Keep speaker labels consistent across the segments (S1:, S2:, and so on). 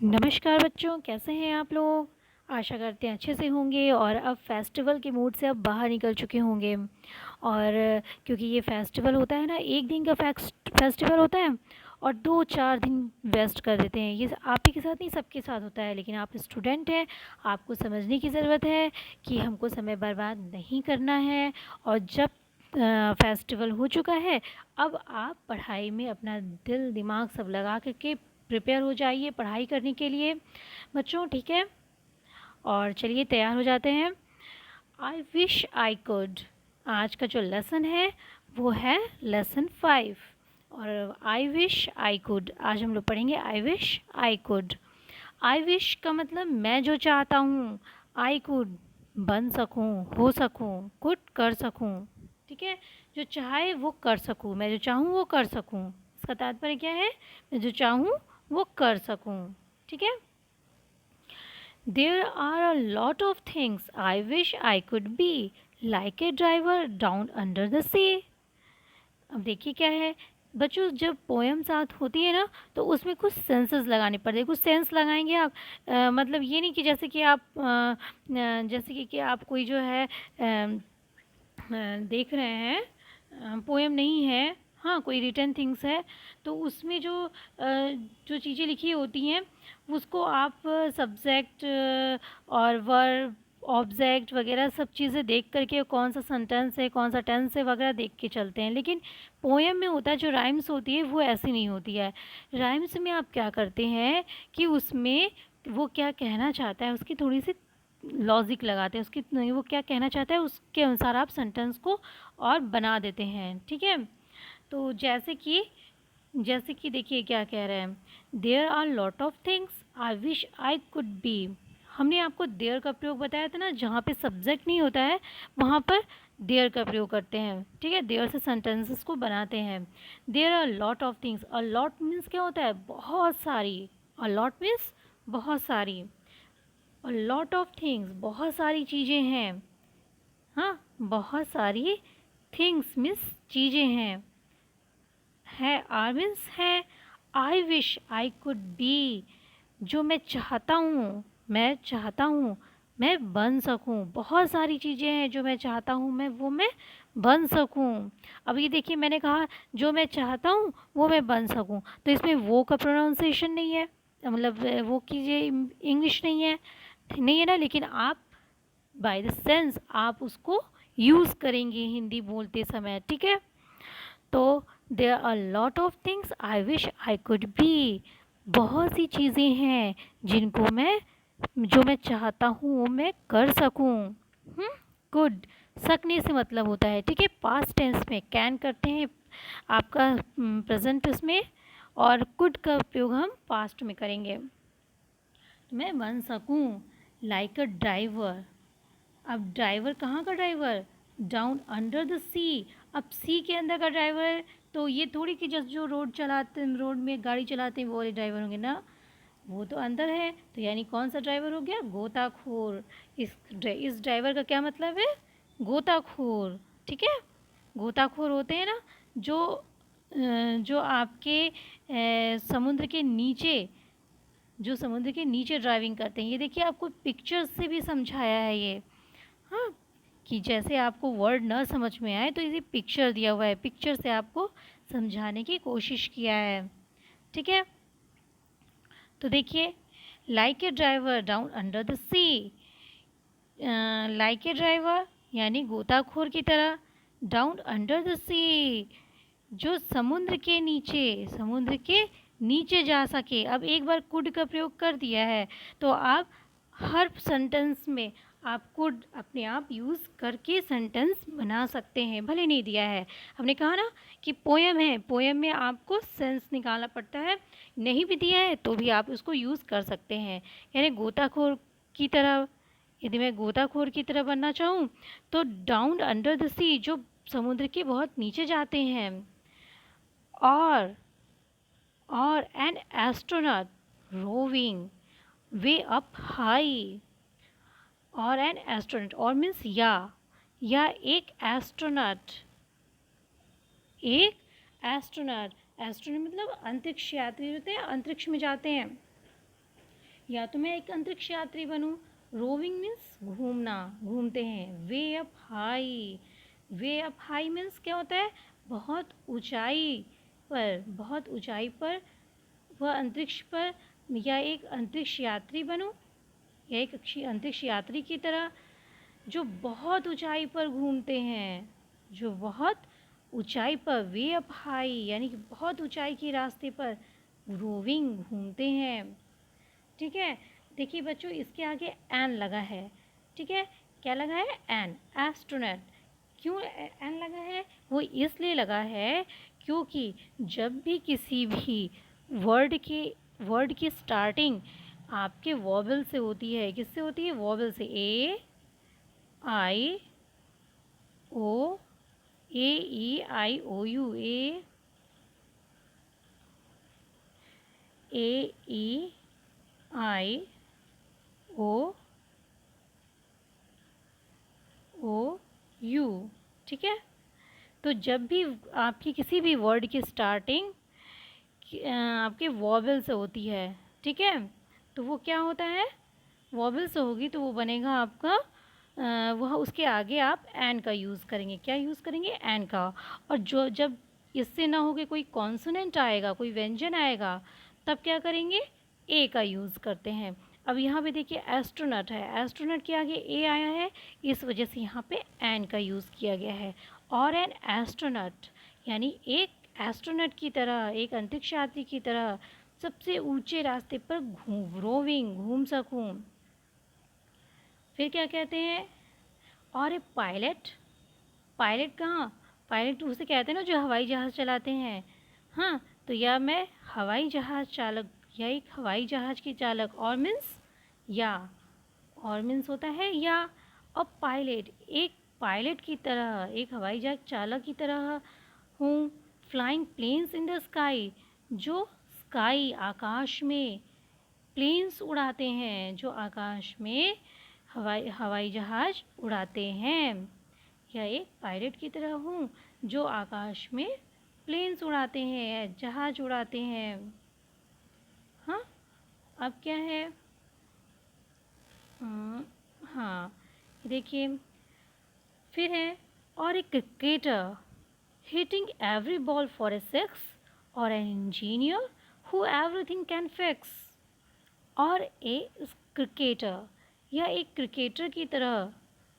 S1: नमस्कार बच्चों, कैसे हैं आप लोग। आशा करते हैं अच्छे से होंगे और अब फेस्टिवल के मूड से अब बाहर निकल चुके होंगे। और क्योंकि ये फेस्टिवल होता है ना, एक दिन का फेस्टिवल होता है और 2-4 दिन वेस्ट कर देते हैं। ये आप ही के साथ नहीं, सबके साथ होता है, लेकिन आप स्टूडेंट हैं, आपको समझने की ज़रूरत है कि हमको समय बर्बाद नहीं करना है। और जब फेस्टिवल हो चुका है, अब आप पढ़ाई में अपना दिल दिमाग सब लगा करके प्रिपेयर हो जाइए पढ़ाई करने के लिए बच्चों, ठीक है। और चलिए तैयार हो जाते हैं। आई विश आई कुड, आज का जो लेसन है वो है लेसन 5। और आई विश आई कुड आज हम लोग पढ़ेंगे आई wish I could. I wish का मतलब मैं जो चाहता हूँ, आई कुड बन सकूँ, हो सकूँ, कुड कर सकूँ, ठीक है। जो चाहे वो कर सकूँ, मैं जो चाहूँ वो कर सकूँ, इसका तात्पर्य क्या है, मैं जो चाहूँ वो कर सकूँ, ठीक है। There are a lot of things I wish I could be, like a driver down under the sea. अब देखिए क्या है बच्चों, जब पोएम साथ होती है ना तो उसमें कुछ सेंसेस लगाने पड़ते हैं। कुछ सेंस लगाएंगे आप, मतलब ये नहीं कि जैसे कि आप जैसे कि आप कोई जो है देख रहे हैं, पोएम नहीं है, हाँ कोई रिटन थिंग्स है, तो उसमें जो चीज़ें लिखी होती हैं उसको आप सब्जेक्ट और वर्ब ऑब्जेक्ट वगैरह सब चीज़ें देख करके कौन सा सेंटेंस है, कौन सा टेंस है वगैरह देख के चलते हैं। लेकिन पोएम में होता है, जो राइम्स होती है वो ऐसी नहीं होती है। राइम्स में आप क्या करते हैं कि उसमें वो क्या कहना चाहता है उसकी थोड़ी सी लॉजिक लगाते हैं, उसकी वो क्या कहना चाहता है उसके अनुसार आप सेंटेंस को और बना देते हैं, ठीक है। तो जैसे कि देखिए क्या कह रहे हैं, there are lot of things I wish I could be. हमने आपको देयर का प्रयोग बताया था ना, जहाँ पे सब्जेक्ट नहीं होता है वहाँ पर देयर का प्रयोग करते हैं, ठीक है। देयर से सेंटेंसेस को बनाते हैं। There are lot of things, a lot means क्या होता है, बहुत सारी। अ लॉट मीन्स बहुत सारी। अ लॉट ऑफ थिंग्स बहुत सारी चीज़ें हैं, हाँ बहुत सारी थिंग्स मीन्स चीज़ें हैं। है आर मीन्स है। आई विश आई कुड बी, जो मैं चाहता हूँ, मैं चाहता हूँ मैं बन सकूँ। बहुत सारी चीज़ें हैं जो मैं चाहता हूँ मैं बन सकूँ। अब ये देखिए मैंने कहा जो मैं चाहता हूँ वो मैं बन सकूँ, तो इसमें वो का प्रोनाउंसिएशन नहीं है, मतलब वो कीजिए इंग्लिश नहीं है ना, लेकिन आप बाय द सेंस आप उसको यूज़ करेंगे हिंदी बोलते समय, ठीक है। तो there are lot of things I wish I could be, बहुत सी चीज़ें हैं जिनको जो मैं चाहता हूँ वो मैं कर सकूँ। कुड सकने से मतलब होता है, ठीक है, पास्ट टेंस में कैन करते हैं आपका प्रेजेंट उसमें, और कुड का उपयोग हम पास्ट में करेंगे। मैं बन सकूँ लाइक अ ड्राइवर। अब ड्राइवर कहाँ का ड्राइवर, डाउन अंडर द सी। अब सी के अंदर का ड्राइवर, तो ये थोड़ी कि जस्ट जो रोड में गाड़ी चलाते हैं वो वाले ड्राइवर होंगे ना, वो तो अंदर है, तो यानी कौन सा ड्राइवर हो गया, गोताखोर। इस ड्राइवर का क्या मतलब है, गोताखोर, ठीक है। गोताखोर होते हैं ना जो आपके समुद्र के नीचे ड्राइविंग करते हैं। ये देखिए आपको पिक्चर्स से भी समझाया है ये, हाँ, कि जैसे आपको वर्ड न समझ में आए तो इसे पिक्चर दिया हुआ है, पिक्चर से आपको समझाने की कोशिश किया है, ठीक है। तो देखिए like a driver down under the sea, like a driver यानी गोताखोर की तरह, डाउन अंडर द सी जो समुद्र के नीचे जा सके। अब एक बार कुड का प्रयोग कर दिया है तो आप हर सेंटेंस में आप कुड अपने आप यूज़ करके सेंटेंस बना सकते हैं, भले नहीं दिया है। हमने कहा ना कि पोएम है, पोएम में आपको सेंस निकालना पड़ता है, नहीं भी दिया है तो भी आप उसको यूज़ कर सकते हैं। यानी गोताखोर की तरह, यदि मैं गोताखोर की तरह बनना चाहूँ तो डाउन अंडर द सी, जो समुद्र के बहुत नीचे जाते हैं। और an astronaut roving way up high. और एन एस्ट्रोनॉट, और मीन्स या एक एस्ट्रोनॉट मतलब अंतरिक्ष यात्री होते हैं, अंतरिक्ष में जाते हैं। या तो मैं एक अंतरिक्ष यात्री बनूं। रोविंग मीन्स घूमना, घूमते हैं। वे अप हाई मीन्स क्या होता है? बहुत ऊंचाई पर, बहुत ऊंचाई पर, वह अंतरिक्ष पर, या एक अंतरिक्ष यात्री बनूं, या एक अंतरिक्ष यात्री की तरह जो बहुत ऊंचाई पर घूमते हैं, जो बहुत ऊंचाई पर, वे अप हाई यानी कि बहुत ऊंचाई के रास्ते पर रोविंग घूमते हैं। ठीक है, देखिए बच्चों इसके आगे एन लगा है। ठीक है, क्या लगा है? N, astronaut. क्यों एन लगा है? वो इसलिए लगा है क्योंकि जब भी किसी भी वर्ड की स्टार्टिंग आपके वॉवल से होती है, किससे होती है? वॉवल से। A I O, A E I O U, A E I O U. ठीक है, तो जब भी आपकी किसी भी वर्ड की स्टार्टिंग आपके वॉवल से होती है, ठीक है, तो वो क्या होता है? वॉवल से होगी तो वो बनेगा आपका वह उसके आगे आप एन का यूज़ करेंगे। क्या यूज़ करेंगे? एन का। और जो जब इससे ना हो के कोई कॉन्सोनेंट आएगा, कोई व्यंजन आएगा, तब क्या करेंगे? ए का यूज़ करते हैं। अब यहाँ पे देखिए एस्ट्रोनॉट है, एस्ट्रोनॉट के आगे ए आया है, इस वजह से यहाँ पे एन का यूज़ किया गया है। और एन एस्ट्रोनॉट यानी एक एस्ट्रोनॉट की तरह, एक अंतरिक्ष यात्री की तरह सबसे ऊंचे रास्ते पर घूम सकूं। फिर क्या कहते हैं? और ए पायलट, पायलट कहाँ? पायलट उसे कहते हैं ना जो हवाई जहाज़ चलाते हैं। हाँ, तो या मैं हवाई जहाज़ चालक, या एक हवाई जहाज़ की चालक, और मीन्स या, और मीन्स होता है या। और पायलट, एक पायलट की तरह, एक हवाई जहाज़ चालक की तरह हूँ। Flying planes in the sky, जो स्काई आकाश में प्लेन्स उड़ाते हैं, जो आकाश में हवाई जहाज़ उड़ाते हैं। या एक पायलट की तरह हूँ जो आकाश में प्लेन्स उड़ाते हैं, जहाज उड़ाते हैं। हाँ, अब क्या है? हाँ, देखिए फिर है, और एक cricketer hitting every ball for a six, or an engineer who everything can fix। और एक क्रिकेटर, या एक क्रिकेटर की तरह,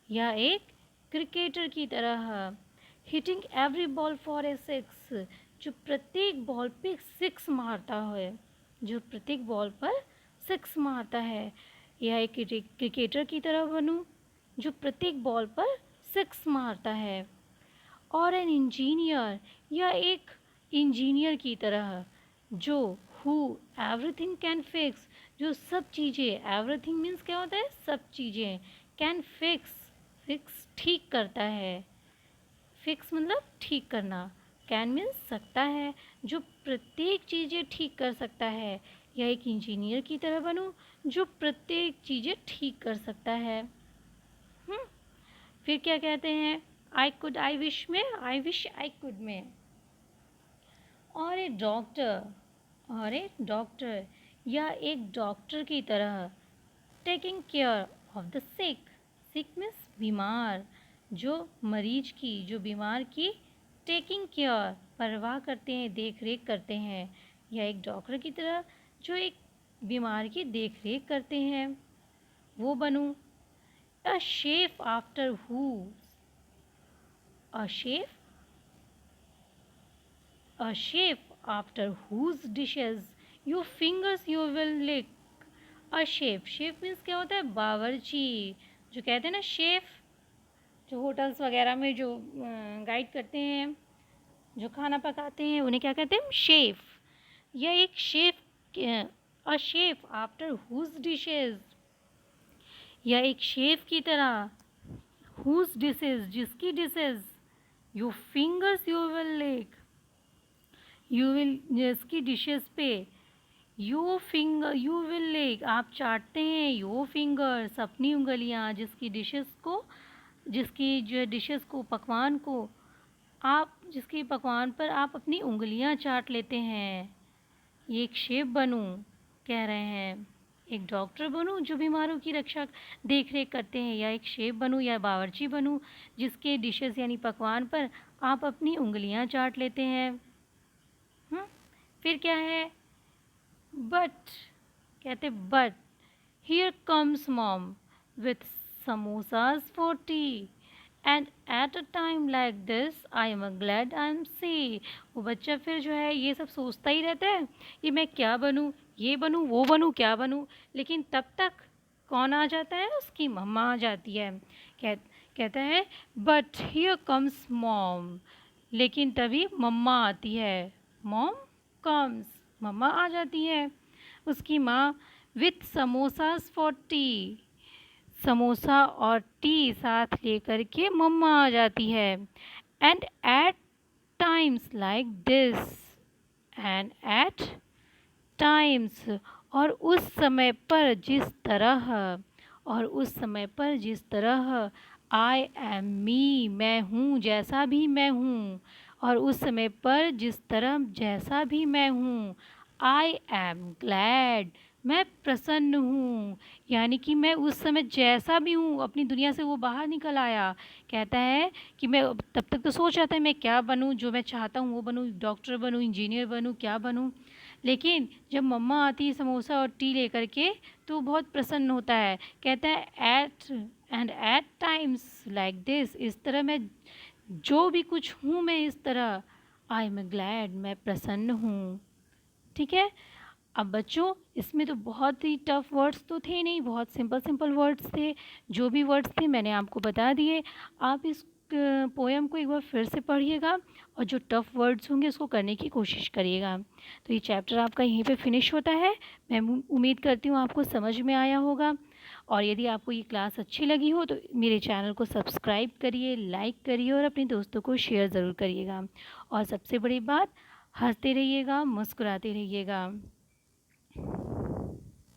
S1: या एक क्रिकेटर की तरह, hitting every ball for a six, जो प्रत्येक बॉल पे सिक्स मारता है, जो प्रत्येक बॉल पर सिक्स मारता है। या एक क्रिकेटर की तरह बनूं जो प्रत्येक बॉल पर सिक्स मारता है। और एन इंजीनियर, या एक इंजीनियर की तरह जो हु एवरीथिंग कैन फिक्स, जो सब चीज़ें, एवरीथिंग मीन्स क्या होता है? सब चीज़ें, कैन फिक्स, फिक्स ठीक करता है, फिक्स मतलब ठीक करना, कैन मीन्स सकता है, जो प्रत्येक चीज़ें ठीक कर सकता है। या एक इंजीनियर की तरह बनूं जो प्रत्येक चीज़ें ठीक कर सकता है। फिर क्या कहते हैं? आई कुड, आई विश में, आई विश आई कुड में। और ए डॉक्टर, और ए डॉक्टर, या एक डॉक्टर की तरह taking care of the sick, sick means बीमार, जो मरीज की, जो बीमार की टेकिंग केयर, परवाह करते हैं, देख रेख करते हैं। या एक डॉक्टर की तरह जो एक बीमार की देख रेख करते हैं, वो बनूं। अ शेफ आफ्टर हु, a chef after whose dishes your fingers you will lick। a chef, chef means क्या होता है? बावर्ची, जो कहते हैं ना शेफ, जो होटल्स वगैरह में जो गाइड करते हैं, जो खाना पकाते हैं, उन्हें क्या कहते हैं? शेफ। या एक chef, a chef after whose dishes, या एक शेफ की तरह हुज डिशेज, जिसकी dishes you fingers you will lick, you will, जिसकी डिशेस पे you finger you will lick, आप चाटते हैं, यू फिंगर्स अपनी उंगलियां, जिसकी डिशेस को, जिसकी जो डिशेस को, पकवान को आप, जिसकी पकवान पर आप अपनी उंगलियां चाट लेते हैं। ये एक शेफ बनूं कह रहे हैं। एक डॉक्टर बनूं जो बीमारों की रक्षा देख रेख करते हैं, या एक शेफ बनूं या बावर्ची बनूं जिसके डिशेस यानी पकवान पर आप अपनी उंगलियां चाट लेते हैं। फिर क्या है, बट, कहते but here comes mom with samosas for tea and at a time like this I am glad I am see. वो बच्चा फिर जो है ये सब सोचता ही रहता है कि मैं क्या बनूं, ये बनूं, वो बनूं, क्या बनूं। लेकिन तब तक कौन आ जाता है, उसकी मम्मा आ जाती है। कह कहता है बट हियर कम्स मॉम, लेकिन तभी मम्मा आती है। मॉम कम्स, मम्मा आ जाती है, उसकी माँ with samosas for tea, samosa और टी साथ लेकर के मम्मा आ जाती है। And at times like this, and at times, और उस समय पर जिस तरह, और उस समय पर जिस तरह, आई एम मी, मैं हूँ जैसा भी मैं हूँ, और उस समय पर जिस तरह जैसा भी मैं हूँ, आई एम ग्लैड, मैं प्रसन्न हूँ। यानी कि मैं उस समय जैसा भी हूँ अपनी दुनिया से वो बाहर निकल आया। कहता है कि मैं तब तक तो सोच रहा था मैं क्या बनूँ, जो मैं चाहता हूँ वो बनूँ, डॉक्टर बनूँ, इंजीनियर बनूँ, क्या बनूँ। लेकिन जब मम्मा आती है समोसा और टी लेकर के तो बहुत प्रसन्न होता है। कहता है एट टाइम्स लाइक दिस, इस तरह मैं जो भी कुछ हूँ मैं इस तरह, आई एम ग्लैड, मैं प्रसन्न हूँ। ठीक है। अब बच्चों इसमें तो बहुत ही टफ वर्ड्स तो थे नहीं, बहुत सिंपल सिंपल वर्ड्स थे। जो भी वर्ड्स थे मैंने आपको बता दिए। आप इस पोएम को एक बार फिर से पढ़िएगा और जो टफ वर्ड्स होंगे उसको करने की कोशिश करिएगा। तो ये चैप्टर आपका यहीं पे फिनिश होता है। मैं उम्मीद करती हूँ आपको समझ में आया होगा। और यदि आपको ये क्लास अच्छी लगी हो तो मेरे चैनल को सब्सक्राइब करिए, लाइक करिए और अपने दोस्तों को शेयर ज़रूर करिएगा। और सबसे बड़ी बात, हंसते रहिएगा, मुस्कुराते रहिएगा।